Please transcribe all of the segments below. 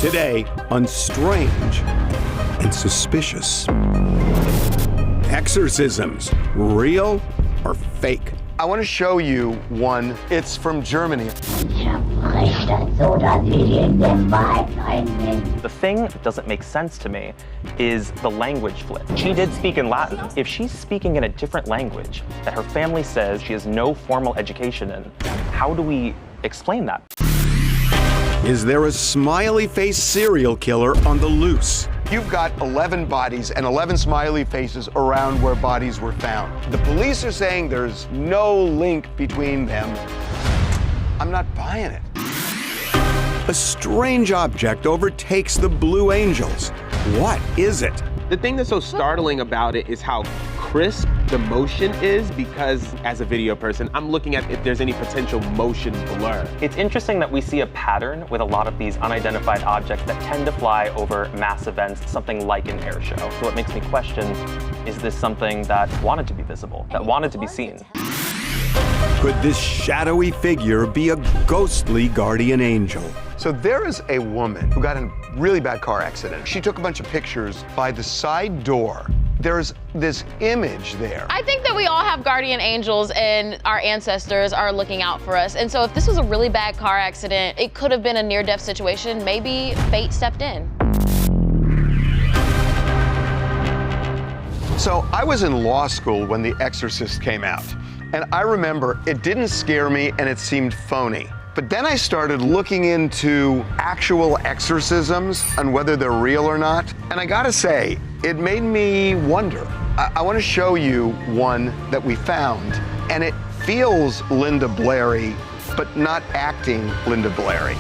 Today on Strange and Suspicious. Exorcisms, real or fake? I want to show you one. It's from Germany. The thing that doesn't make sense to me is the language flip. She did speak in Latin. If she's speaking in a different language that her family says she has no formal education in, how do we explain that? Is there a smiley face serial killer on the loose? You've got 11 bodies and 11 smiley faces around where bodies were found. The police are saying there's no link between them. I'm not buying it. A strange object overtakes the Blue Angels. What is it? The thing that's so startling about it is how crisp the motion is, because as a video person, I'm looking at if there's any potential motion blur. It's interesting that we see a pattern with a lot of these unidentified objects that tend to fly over mass events, something like an air show. So it makes me question, is this something that wanted to be visible, that wanted to be seen? Could this shadowy figure be a ghostly guardian angel? So there is a woman who got in a really bad car accident. She took a bunch of pictures by the side door. There's this image there. I think that we all have guardian angels and our ancestors are looking out for us. And so if this was a really bad car accident, it could have been a near-death situation. Maybe fate stepped in. So I was in law school when The Exorcist came out. And I remember it didn't scare me and it seemed phony. But then I started looking into actual exorcisms and whether they're real or not. And I gotta say, it made me wonder. I wanna show you one that we found. And it feels Linda Blairy, but not acting Linda Blairy.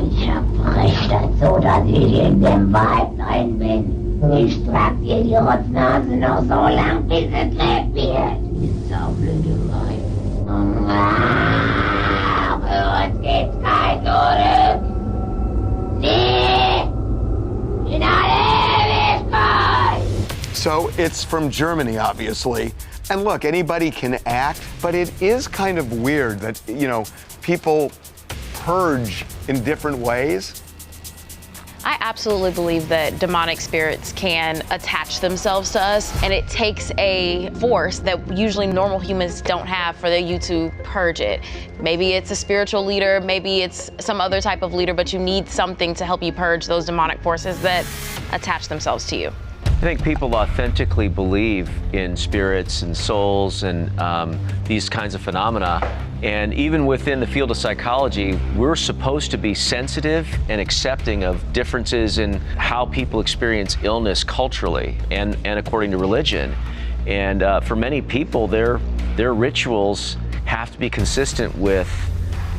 Ich verspreche das so, dass ich in dem Wald rein bin. Ich trag dir die Rotznase noch so lang, bis es lebt wird. Die saublöde Weib. Für uns gibt's kein Zurück. Nee! In alle Ewigkeit! So it's from Germany, obviously. And look, anybody can act, but it is kind of weird that, you know, people purge in different ways. I absolutely believe that demonic spirits can attach themselves to us, and it takes a force that usually normal humans don't have for you to purge it. Maybe it's a spiritual leader, maybe it's some other type of leader, but you need something to help you purge those demonic forces that attach themselves to you. I think people authentically believe in spirits and souls and these kinds of phenomena. And even within the field of psychology, we're supposed to be sensitive and accepting of differences in how people experience illness culturally and according to religion. And for many people, their rituals have to be consistent with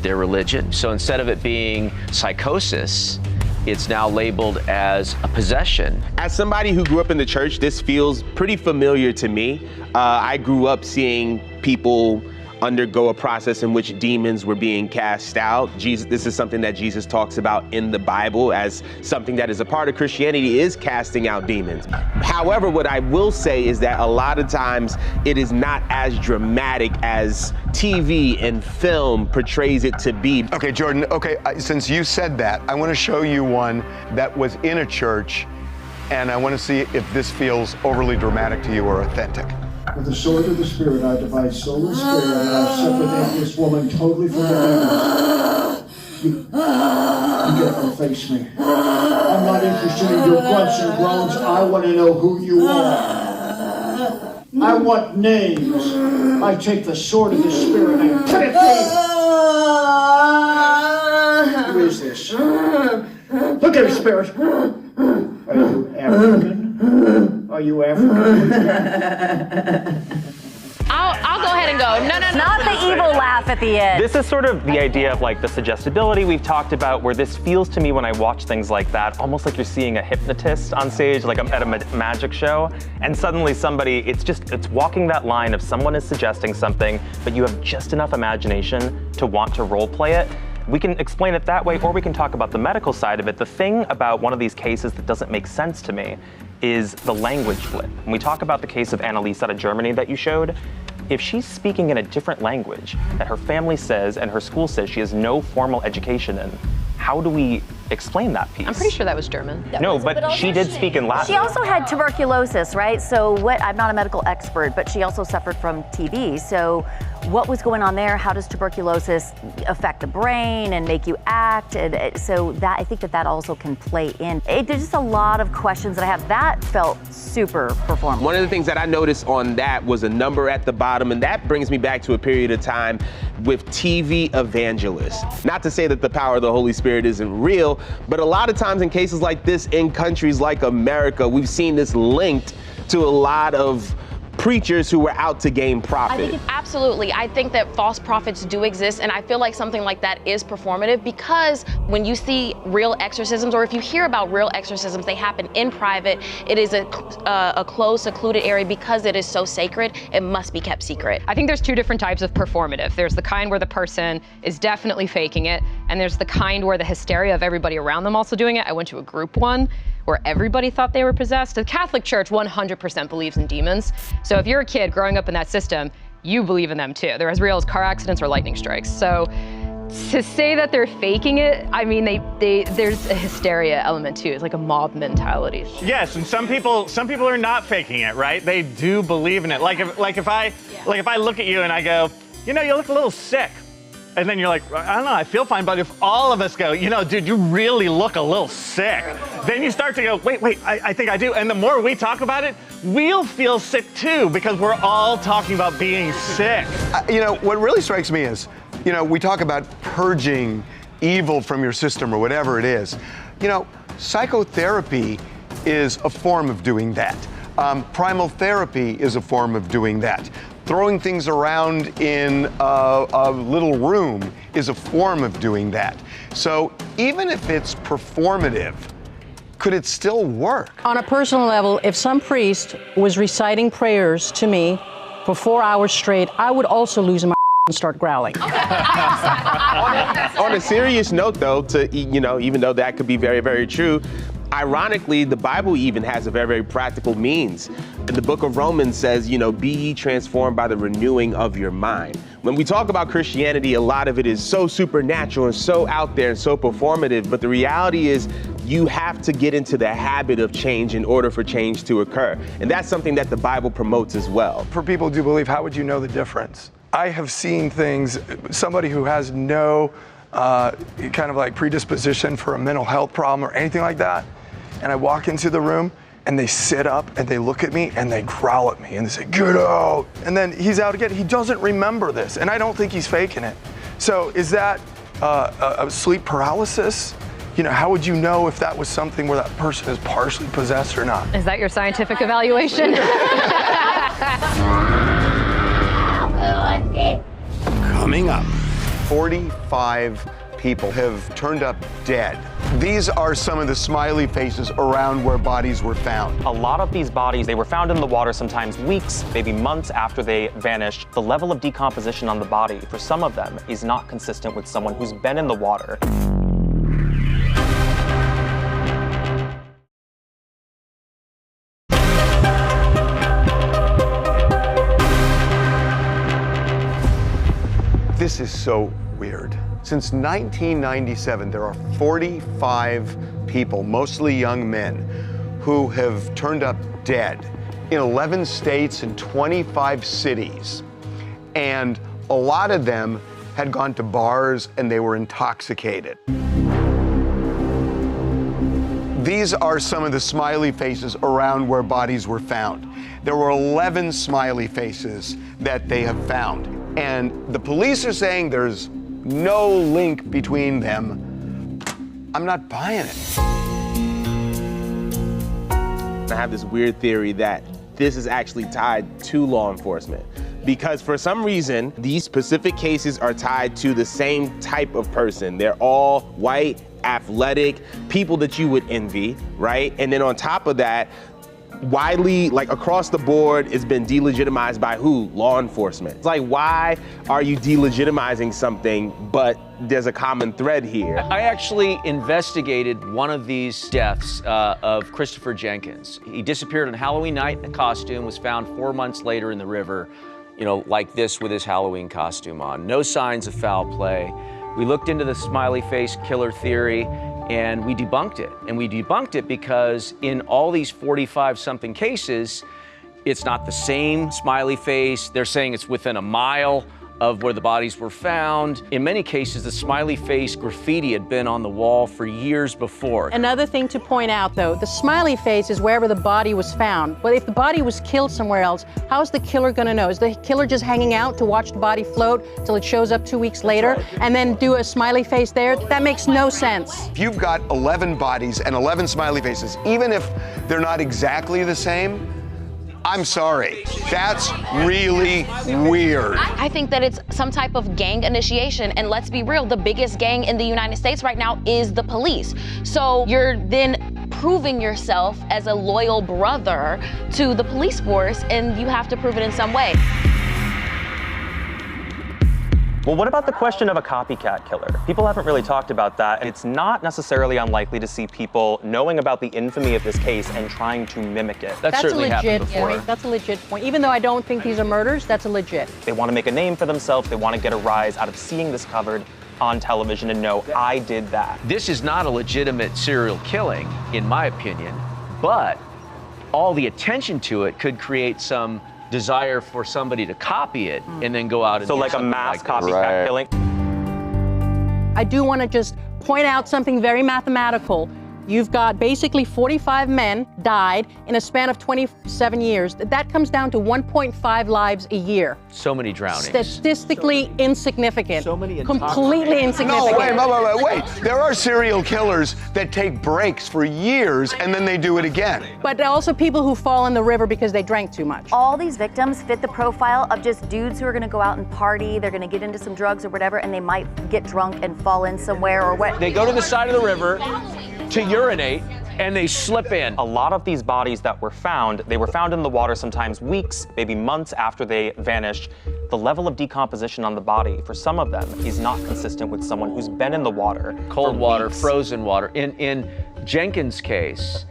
their religion. So instead of it being psychosis, it's now labeled as a possession. As somebody who grew up in the church, this feels pretty familiar to me. I grew up seeing people undergo a process in which demons were being cast out. This is something that Jesus talks about in the Bible as something that is a part of Christianity, is casting out demons. However, what I will say is that a lot of times it is not as dramatic as TV and film portrays it to be. Okay, Jordan, since you said that, I want to show you one that was in a church, and I want to see if this feels overly dramatic to you or authentic. With the sword of the Spirit, I divide soul and spirit, and I separate this woman totally from the demons. You get to face me. I'm not interested in your grunts and groans. I want to know who you are. I want names. I take the sword of the Spirit and cut it through. Who is this? Look at her, Spirit. Are you African? Are you African? I'll go ahead and go. No. Not the evil laugh at the end. This is sort of the idea of like the suggestibility we've talked about, where this feels to me when I watch things like that, almost like you're seeing a hypnotist on stage, like I'm at a magic show, and suddenly somebody, it's walking that line of someone is suggesting something, but you have just enough imagination to want to role play it. We can explain it that way, or we can talk about the medical side of it. The thing about one of these cases that doesn't make sense to me is the language flip. When we talk about the case of Annalise out of Germany that you showed, If she's speaking in a different language that her family says and her school says she has no formal education in, how do we explain that piece? I'm pretty sure that was German. No, but she did speak in Latin. She also had tuberculosis, right? So I'm not a medical expert, but she also suffered from TB. So what was going on there? How does tuberculosis affect the brain and make you act? And so that, I think that also can play in. There's just a lot of questions that I have. That felt super performative. One of the things that I noticed on that was a number at the bottom, and that brings me back to a period of time with TV evangelists. Not to say that the power of the Holy Spirit isn't real, but a lot of times in cases like this in countries like America, we've seen this linked to a lot of preachers who were out to gain profit. Absolutely. I think that false prophets do exist, and I feel like something like that is performative because when you see real exorcisms, or if you hear about real exorcisms, they happen in private. It is a closed, secluded area because it is so sacred. It must be kept secret. I think there's two different types of performative. There's the kind where the person is definitely faking it, and there's the kind where the hysteria of everybody around them also doing it. I went to a group one where everybody thought they were possessed. The Catholic Church 100% believes in demons. So if you're a kid growing up in that system, you believe in them too. They're as real as car accidents or lightning strikes. So to say that they're faking it, I mean, there's a hysteria element too. It's like a mob mentality. Yes, and some people are not faking it, right? They do believe in it. Like if I look at you and I go, you know, you look a little sick. And then you're like, I don't know, I feel fine, but if all of us go, you know, dude, you really look a little sick, then you start to go, wait, I think I do. And the more we talk about it, we'll feel sick too, because we're all talking about being sick. You know, what really strikes me is, you know, we talk about purging evil from your system or whatever it is. You know, psychotherapy is a form of doing that. Primal therapy is a form of doing that. Throwing things around in a little room is a form of doing that. So even if it's performative, could it still work? On a personal level, if some priest was reciting prayers to me for 4 hours straight, I would also lose my and start growling. On a serious note, though, you know, even though that could be very, very true, ironically, the Bible even has a very, very practical means. The book of Romans says, you know, be ye transformed by the renewing of your mind. When we talk about Christianity, a lot of it is so supernatural and so out there and so performative, but the reality is you have to get into the habit of change in order for change to occur. And that's something that the Bible promotes as well. For people who do believe, how would you know the difference? I have seen things, somebody who has no kind of like predisposition for a mental health problem or anything like that, and I walk into the room and they sit up and they look at me and they growl at me and they say, get out. And then he's out again. He doesn't remember this, and I don't think he's faking it. So is that a sleep paralysis? You know, how would you know if that was something where that person is partially possessed or not? Is that your scientific evaluation? Coming up, 45 people have turned up dead. These are some of the smiley faces around where bodies were found. A lot of these bodies, they were found in the water sometimes weeks, maybe months after they vanished. The level of decomposition on the body for some of them is not consistent with someone who's been in the water. This is so weird. Since 1997, there are 45 people, mostly young men, who have turned up dead in 11 states and 25 cities. And a lot of them had gone to bars and they were intoxicated. These are some of the smiley faces around where bodies were found. There were 11 smiley faces that they have found. And the police are saying there's no link between them. I'm not buying it. I have this weird theory that this is actually tied to law enforcement. Because for some reason, these specific cases are tied to the same type of person. They're all white, athletic, people that you would envy, right? And then on top of that, widely, like across the board, it's been delegitimized by who? Law enforcement. It's like, why are you delegitimizing something, but there's a common thread here? I actually investigated one of these deaths of Christopher Jenkins. He disappeared on Halloween night in a costume, was found 4 months later in the river. like this with his Halloween costume on. No signs of foul play. We looked into the Smiley Face killer theory and we debunked it. And we debunked it because in all these 45-something cases, it's not the same Smiley Face. They're saying it's within a mile of where the bodies were found. In many cases, the Smiley Face graffiti had been on the wall for years before. Another thing to point out, though, the Smiley Face is wherever the body was found. But if the body was killed somewhere else, how is the killer gonna know? Is the killer just hanging out to watch the body float till it shows up 2 weeks later and then do a Smiley Face there? That makes no sense. If you've got 11 bodies and 11 smiley faces, even if they're not exactly the same, I'm sorry, that's really weird. I think that it's some type of gang initiation, and let's be real, the biggest gang in the United States right now is the police. So you're then proving yourself as a loyal brother to the police force, and you have to prove it in some way. Well, what about the question of a copycat killer? People haven't really talked about that. It's not necessarily unlikely to see people knowing about the infamy of this case and trying to mimic it. That's a legit point. That's a legit point. Even though I don't think these are murders, that's a legit. They want to make a name for themselves. They want to get a rise out of seeing this covered on television and know, I did that. This is not a legitimate serial killing, in my opinion, but all the attention to it could create some desire for somebody to copy it and then go out and so do like a mass copycat killing. I do want to just point out something very mathematical. You've got basically 45 men died in a span of 27 years. That comes down to 1.5 lives a year. So many drownings. Statistically insignificant. So many completely insignificant. No, wait. There are serial killers that take breaks for years and then they do it again. But also people who fall in the river because they drank too much. All these victims fit the profile of just dudes who are gonna go out and party, they're gonna get into some drugs or whatever, and they might get drunk and fall in somewhere or what. They go to the side of the river to urinate, and they slip in. A lot of these bodies that were found, they were found in the water sometimes weeks, maybe months after they vanished. The level of decomposition on the body, for some of them, is not consistent with someone who's been in the water. Cold water, frozen water. In Jenkins' case,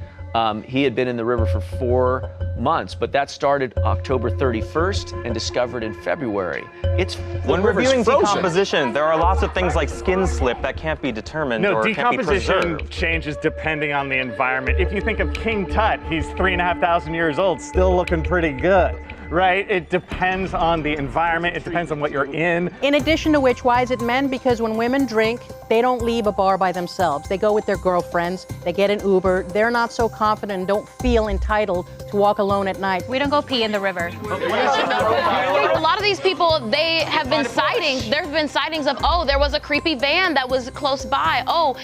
he had been in the river for 4 months, but that started October 31st and discovered in February. When reviewing decomposition, there are lots of things like skin slip that can't be determined or can't be preserved. No, decomposition changes depending on the environment. If you think of King Tut, he's 3,500 years old, still looking pretty good. Right? It depends on the environment. It depends on what you're in. In addition to which, why is it men? Because when women drink, they don't leave a bar by themselves. They go with their girlfriends. They get an Uber. They're not so confident and don't feel entitled to walk alone at night. We don't go pee in the river. A lot of these people, they have been sightings. There have been sightings of, oh, there was a creepy van that was close by. Oh,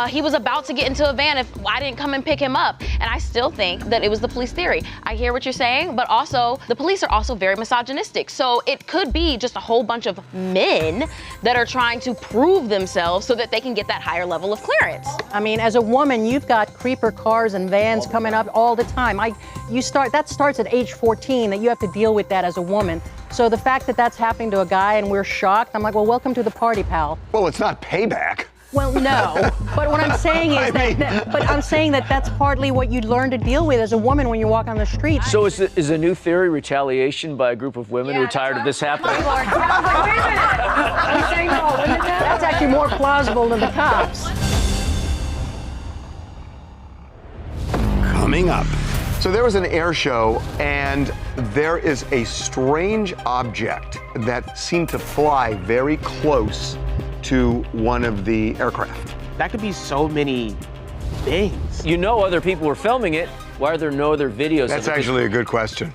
he was about to get into a van if I didn't come and pick him up. And I still think that it was the police theory. I hear what you're saying, but also the police are also very misogynistic. So it could be just a whole bunch of men that are trying to prove themselves so that they can get that higher level of clearance. I mean, as a woman, you've got creeper cars and vans coming up all the time. That starts at age 14, that you have to deal with that as a woman. So the fact that that's happening to a guy and we're shocked, I'm like, well, welcome to the party, pal. Well, it's not payback. Well, no, but what I'm saying is I'm saying that that's partly what you learn to deal with as a woman when you walk on the street. So is a new theory retaliation by a group of women who are tired of this happening? That's actually more plausible than the cops. Coming up. So there was an air show, and there is a strange object that seemed to fly very close to one of the aircraft. That could be so many things. You know other people were filming it. Why are there no other videos? That's actually a good question.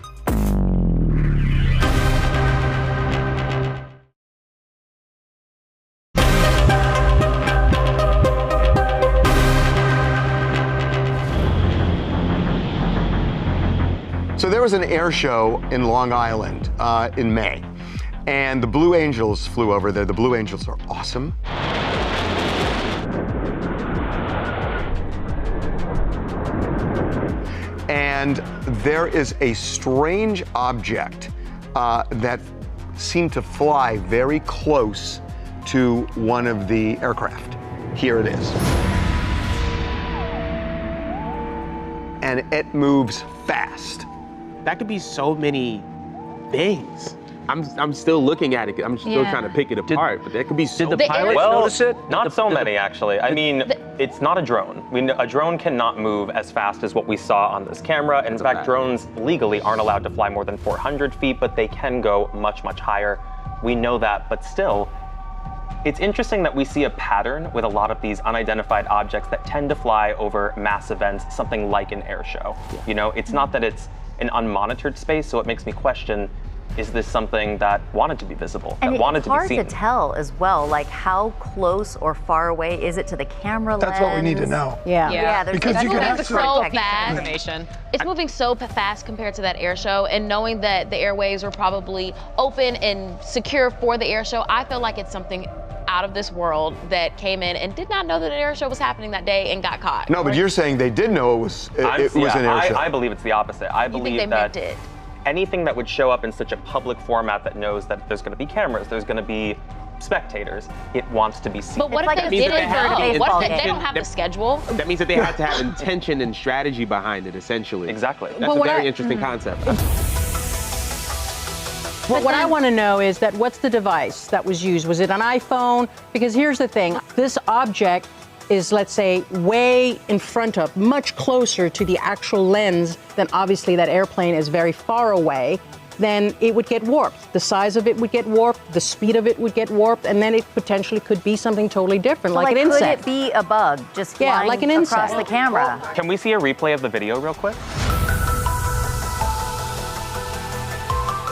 So there was an air show in Long Island in May, and the Blue Angels flew over there. The Blue Angels are awesome. And there is a strange object that seemed to fly very close to one of the aircraft. Here it is. And it moves fast. That could be so many things. I'm still looking at it. I'm still trying to pick it apart, but there could be so Did the pilot notice it? Not so many, actually. I mean, it's not a drone. A drone cannot move as fast as what we saw on this camera. In fact, drones legally aren't allowed to fly more than 400 feet, but they can go much, much higher. We know that, but still, it's interesting that we see a pattern with a lot of these unidentified objects that tend to fly over mass events, something like an air show. You know, it's not that it's an unmonitored space, so it makes me question, is this something that wanted to be visible, that wanted to be seen? It's hard to tell as well, like how close or far away is it to the camera lens? That's what we need to know. Yeah, because you can actually so fast. It's moving so fast compared to that air show, and knowing that the airwaves were probably open and secure for the air show, I feel like it's something out of this world that came in and did not know that an air show was happening that day and got caught. No, but you're saying they did know it was an air show. I believe it's the opposite. I believe they that meant it. anything that would show up in such a public format that knows that there's going to be cameras, there's going to be spectators, it wants to be seen. But what if they didn't know? What if they don't have the schedule? That means that they had to have intention and strategy behind it, essentially. Exactly. That's a very interesting concept. Well, what I want to know is that what's the device that was used? Was it an iPhone? Because here's the thing, this object is, let's say, way in front of, much closer to the actual lens than obviously that airplane is very far away, then it would get warped. The size of it would get warped, the speed of it would get warped, and then it potentially could be something totally different, like an insect. Could it be a bug just flying like an across insect. the camera? Can we see a replay of the video real quick?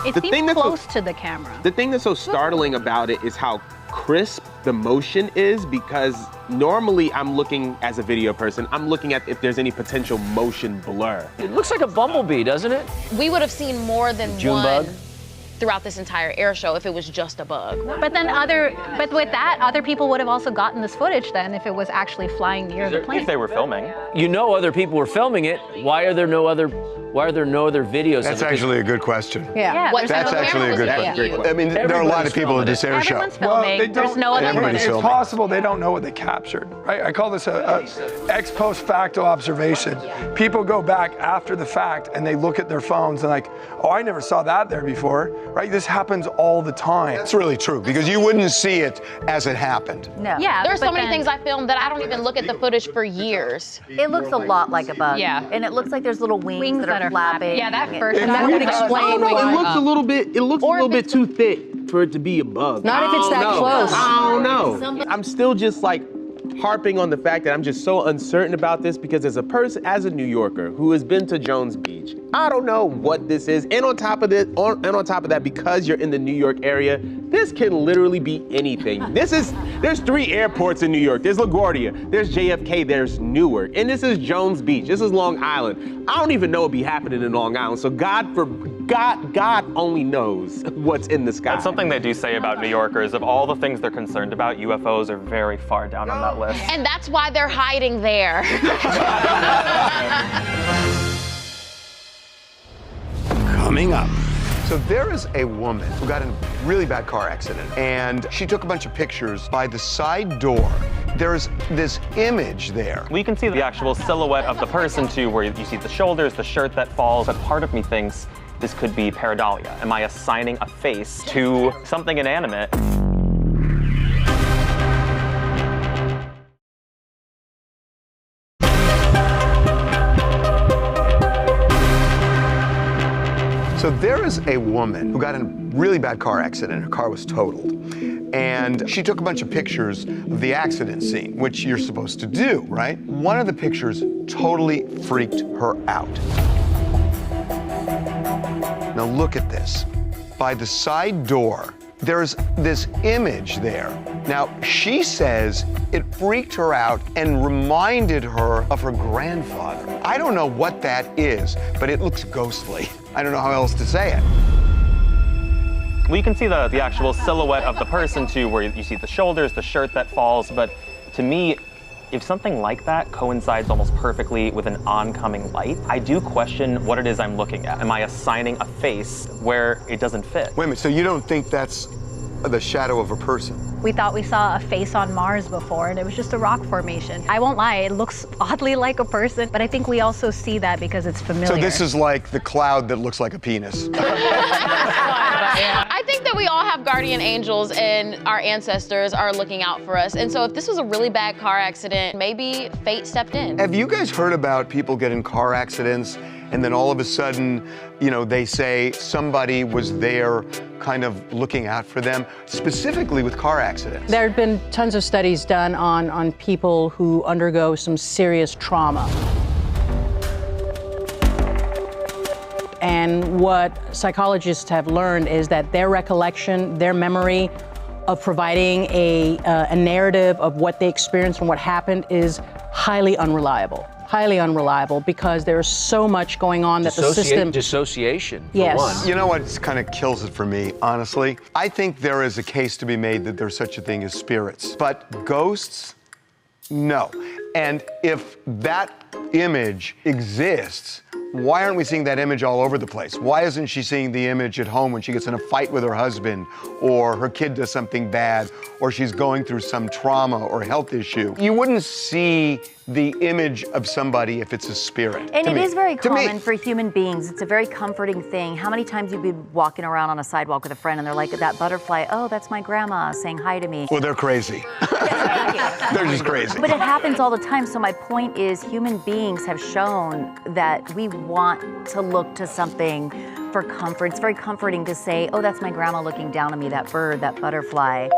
It seems close to the camera. The thing that's so startling about it is how crisp the motion is, because normally I'm looking, as a video person, I'm looking at if there's any potential motion blur. It looks like a bumblebee, doesn't it? We would have seen more than June one bug? throughout this entire air show if it was just a bug. But with that, other people would have also gotten this footage then if it was actually flying near the plane. If they were filming. You know other people were filming it. Why are there no other videos? That's actually a good question. Yeah. That's actually a good question. I mean, there are a lot of people at this air show. Everyone's filming. There's no other Everybody's footage. It's possible they don't know what they captured, right? I call this a ex post facto observation. People go back after the fact and they look at their phones and like, oh, I never saw that there before, right? This happens all the time. That's really true, because you wouldn't see it as it happened. No. Yeah, there's so many things I filmed that I don't even look at the footage for years. It looks a lot like a bug. Yeah. And it looks like there's little wings that are flapping. Yeah, that first And that would explain It why. looks a little bit too thick for it to be a bug. Not if it's that close. I don't know. I'm still just like harping on the fact that I'm just so uncertain about this, because as a person, as a New Yorker who has been to Jones Beach, I don't know what this is. And on top of that, because you're in the New York area, this can literally be anything. There's 3 airports in New York. There's LaGuardia, there's JFK, there's Newark, and this is Jones Beach. This is Long Island. I don't even know what be happening in Long Island. So God only knows what's in the sky. That's something they do say about New Yorkers. Of all the things they're concerned about, UFOs are very far down on that list. And that's why they're hiding there. Coming up. So there is a woman who got in a really bad car accident, and she took a bunch of pictures by the side door. There's this image there. We can see the actual silhouette of the person too, where you see the shoulders, the shirt that falls, but part of me thinks this could be pareidolia. Am I assigning a face to something inanimate? So there is a woman who got in a really bad car accident. Her car was totaled. And she took a bunch of pictures of the accident scene, which you're supposed to do, right? One of the pictures totally freaked her out. Now look at this. By the side door, there's this image there. Now, she says it freaked her out and reminded her of her grandfather. I don't know what that is, but it looks ghostly. I don't know how else to say it. We can see the actual silhouette of the person too, where you see the shoulders, the shirt that falls, but to me, if something like that coincides almost perfectly with an oncoming light, I do question what it is I'm looking at. Am I assigning a face where it doesn't fit? Wait a minute, so you don't think that's the shadow of a person? We thought we saw a face on Mars before, and it was just a rock formation. I won't lie, it looks oddly like a person, but I think we also see that because it's familiar. So this is like the cloud that looks like a penis. I think that we all have guardian angels and our ancestors are looking out for us. And so if this was a really bad car accident, maybe fate stepped in. Have you guys heard about people getting car accidents and then all of a sudden, you know, they say somebody was there kind of looking out for them, specifically with car accidents? There have been tons of studies done on people who undergo some serious trauma. And what psychologists have learned is that their recollection, their memory of providing a narrative of what they experienced and what happened is highly unreliable. Highly unreliable because there's so much going on that the system... Dissociation, for yes. one. You know what kind of kills it for me, honestly? I think there is a case to be made that there's such a thing as spirits. But ghosts, no. And if that image exists, why aren't we seeing that image all over the place? Why isn't she seeing the image at home when she gets in a fight with her husband, or her kid does something bad, or she's going through some trauma or health issue? You wouldn't see the image of somebody if it's a spirit. And it is very common for human beings. It's a very comforting thing. How many times you've been walking around on a sidewalk with a friend and they're like, that butterfly, oh, that's my grandma saying hi to me. Well, they're crazy. They're just crazy. But it happens all the time. So my point is human beings have shown that we want to look to something for comfort. It's very comforting to say, oh, that's my grandma looking down at me, that bird, that butterfly.